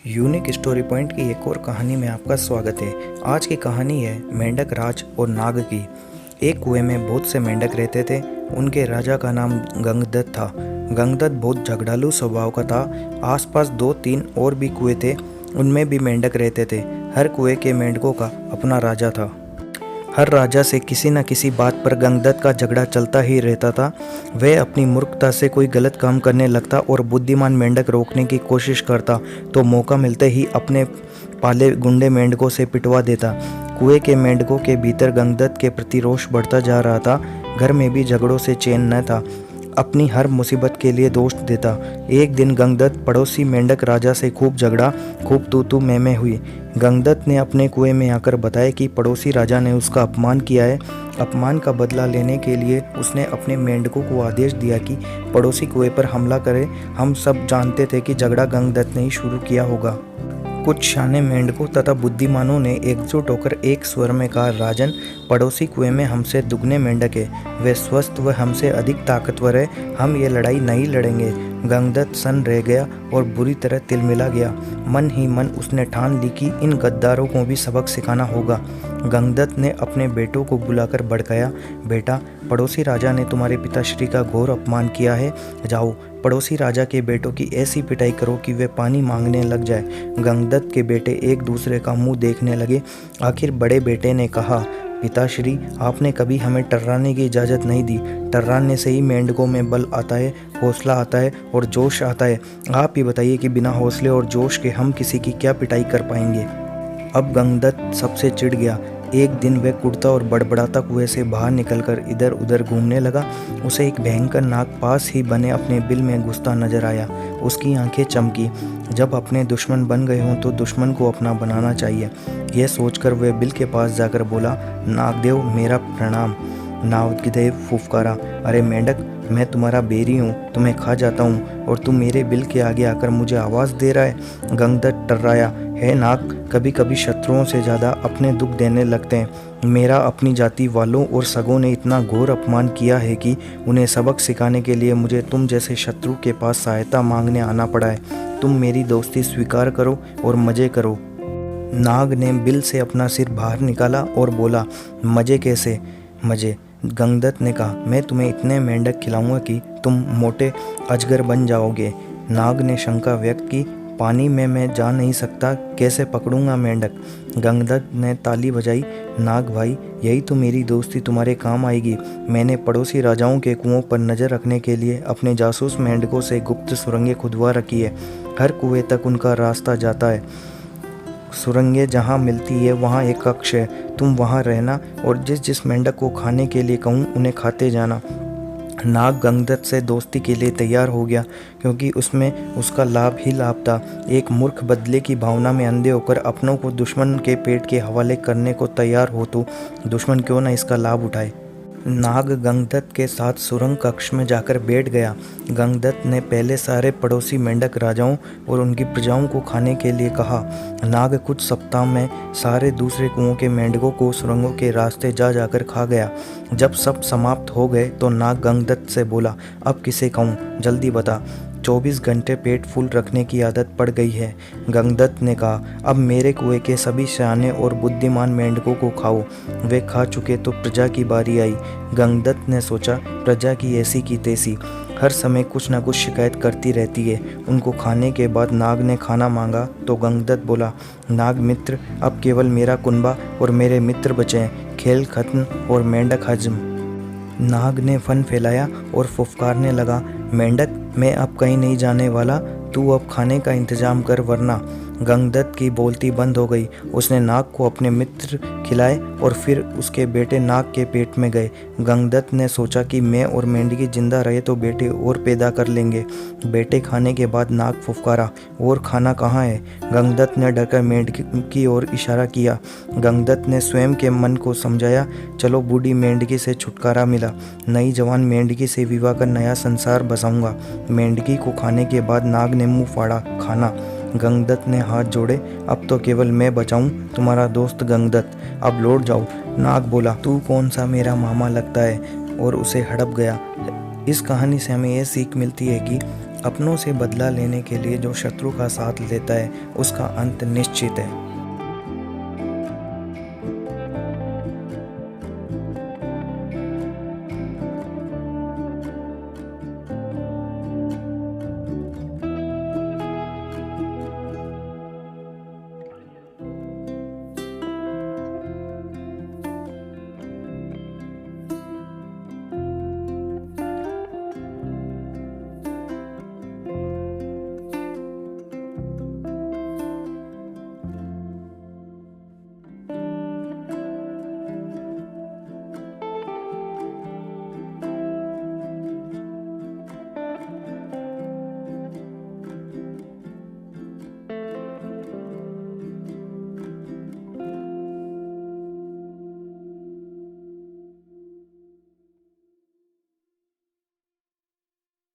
Unique story point की एक और कहानी में आपका स्वागत है। आज की कहानी है मेंढक राज और नाग की। एक कुएं में बहुत से मेंढक रहते थे। उनके राजा का नाम गंगदत्त था। गंगदत्त बहुत झगड़ालू स्वभाव का था। आसपास 2-3 और भी कुएं थे, उनमें भी मेंढक रहते थे। हर कुएं के मेंढकों का अपना राजा था। हर राजा से किसी न किसी बात पर गंगदत्त का झगड़ा चलता ही रहता था। वह अपनी मूर्खता से कोई गलत काम करने लगता और बुद्धिमान मेंढक रोकने की कोशिश करता तो मौका मिलते ही अपने पाले गुंडे मेंढकों से पिटवा देता। कुएं के मेंढकों के भीतर गंगदत्त के प्रति रोष बढ़ता जा रहा था। घर में भी झगड़ों से चैन न था। अपनी हर मुसीबत के लिए दोष देता। एक दिन गंगदत्त पड़ोसी मेंढक राजा से खूब झगड़ा, खूब तू मैं हुई। गंगदत्त ने अपने कुएं में आकर बताया कि पड़ोसी राजा ने उसका अपमान किया है। अपमान का बदला लेने के लिए उसने अपने मेंढकों को आदेश दिया कि पड़ोसी कुएं पर हमला करें। हम सब जानते थे कि झगड़ा गंगदत्त ने ही शुरू किया होगा। कुछ शाने मेंढकों तथा बुद्धिमानों ने एकजुट होकर एक स्वर में कहा, राजन, पड़ोसी कुएं में हमसे दुगने मेंढक है। वे स्वस्थ व हमसे अधिक ताकतवर है। हम ये लड़ाई नहीं लड़ेंगे। गंगदत्त सन्न रह गया और बुरी तरह तिलमिला गया। मन ही मन उसने ठान ली कि इन गद्दारों को भी सबक सिखाना होगा। गंगदत्त ने अपने बेटों को बुलाकर भड़काया, बेटा, पड़ोसी राजा ने तुम्हारे पिताश्री का घोर अपमान किया है। जाओ, पड़ोसी राजा के बेटों की ऐसी पिटाई करो कि वे पानी मांगने लग जाए। गंगदत्त के बेटे एक दूसरे का मुंह देखने लगे। आखिर बड़े बेटे ने कहा, पिताश्री, आपने कभी हमें टर्राने की इजाज़त नहीं दी। टर्राने से ही मेंढकों में बल आता है, हौसला आता है और जोश आता है। आप ही बताइए कि बिना हौसले और जोश के हम किसी की क्या पिटाई कर पाएंगे। अब गंगदत्त सबसे चिढ़ गया। एक दिन वह कुड़ता और बड़बड़ाता कुएं से बाहर निकलकर इधर उधर घूमने लगा। उसे एक भयंकर नाग पास ही बने अपने बिल में घुसता नजर आया। उसकी आंखें चमकी। जब अपने दुश्मन बन गए हों तो दुश्मन को अपना बनाना चाहिए। यह सोचकर वह बिल के पास जाकर बोला, नागदेव, मेरा प्रणाम। नागदेव फुफकारा, अरे मेंढक, मैं तुम्हारा बेरी हूँ, तुम्हें खा जाता हूँ और तुम मेरे बिल के आगे आकर मुझे आवाज़ दे रहा है। गंगदत्त टर्राया, है नाग, कभी कभी शत्रुओं से ज़्यादा अपने दुख देने लगते हैं। मेरा अपनी जाति वालों और सगों ने इतना घोर अपमान किया है कि उन्हें सबक सिखाने के लिए मुझे तुम जैसे शत्रु के पास सहायता मांगने आना पड़ा है। तुम मेरी दोस्ती स्वीकार करो और मज़े करो। नाग ने बिल से अपना सिर बाहर निकाला और बोला, मज़े कैसे मज़े? गंगदत्त ने कहा, मैं तुम्हें इतने मेंढक खिलाऊंगा कि तुम मोटे अजगर बन जाओगे। नाग ने शंका व्यक्त की, पानी में मैं जा नहीं सकता, कैसे पकड़ूंगा मेंढक? गंगदत्त ने ताली बजाई, नाग भाई, यही तो मेरी दोस्ती तुम्हारे काम आएगी। मैंने पड़ोसी राजाओं के कुओं पर नज़र रखने के लिए अपने जासूस मेंढकों से गुप्त सुरंगें खुदवा रखी है। हर कुएं तक उनका रास्ता जाता है। सुरंगें जहाँ मिलती है वहाँ एक कक्ष है। तुम वहाँ रहना और जिस जिस मेंढक को खाने के लिए कहूँ उन्हें खाते जाना। नाग गंगदत्त से दोस्ती के लिए तैयार हो गया, क्योंकि उसमें उसका लाभ ही लाभ था। एक मूर्ख बदले की भावना में अंधे होकर अपनों को दुश्मन के पेट के हवाले करने को तैयार हो तो दुश्मन क्यों न इसका लाभ उठाए। नाग गंगदत्त के साथ सुरंग कक्ष में जाकर बैठ गया। गंगदत्त ने पहले सारे पड़ोसी मेंढक राजाओं और उनकी प्रजाओं को खाने के लिए कहा। नाग कुछ सप्ताह में सारे दूसरे कुओं के मेंढकों को सुरंगों के रास्ते जा जाकर खा गया। जब सब समाप्त हो गए तो नाग गंगदत्त से बोला, अब किसे कहूँ, जल्दी बता। 24 घंटे पेट फुल रखने की आदत पड़ गई है। गंगदत्त ने कहा, अब मेरे कुएं के सभी सयाने और बुद्धिमान मेंढकों को खाओ। वे खा चुके तो प्रजा की बारी आई। गंगदत्त ने सोचा, प्रजा की ऐसी की तैसी, हर समय कुछ न कुछ शिकायत करती रहती है। उनको खाने के बाद नाग ने खाना मांगा तो गंगदत्त बोला, नाग मित्र, अब केवल मेरा कुनबा और मेरे मित्र बचे हैं। खेल खत्म और मेंढक हजम। नाग ने फन फैलाया और फुफकारने लगा, मेंढक, मैं अब कहीं नहीं जाने वाला, तू अब खाने का इंतजाम कर वरना। गंगदत्त की बोलती बंद हो गई। उसने नाग को अपने मित्र खिलाए और फिर उसके बेटे नाग के पेट में गए। गंगदत्त ने सोचा कि मैं और मेंढकी जिंदा रहे तो बेटे और पैदा कर लेंगे। बेटे खाने के बाद नाग फुफकारा, और खाना कहाँ है? गंगदत्त ने डरकर मेंढकी की ओर इशारा किया। गंगदत्त ने स्वयं के मन को समझाया, चलो बूढ़ी मेंढकी से छुटकारा मिला, नई जवान मेंढकी से विवाह कर नया संसार बसाऊंगा। मेंढकी को खाने के बाद नाग ने मुंह फाड़ा, खाना। गंगदत्त ने हाथ जोड़े, अब तो केवल मैं बचाऊं, तुम्हारा दोस्त गंगदत्त, अब लौट जाओ। नाग बोला, तू कौन सा मेरा मामा लगता है, और उसे हड़प गया। इस कहानी से हमें यह सीख मिलती है कि अपनों से बदला लेने के लिए जो शत्रु का साथ लेता है उसका अंत निश्चित है।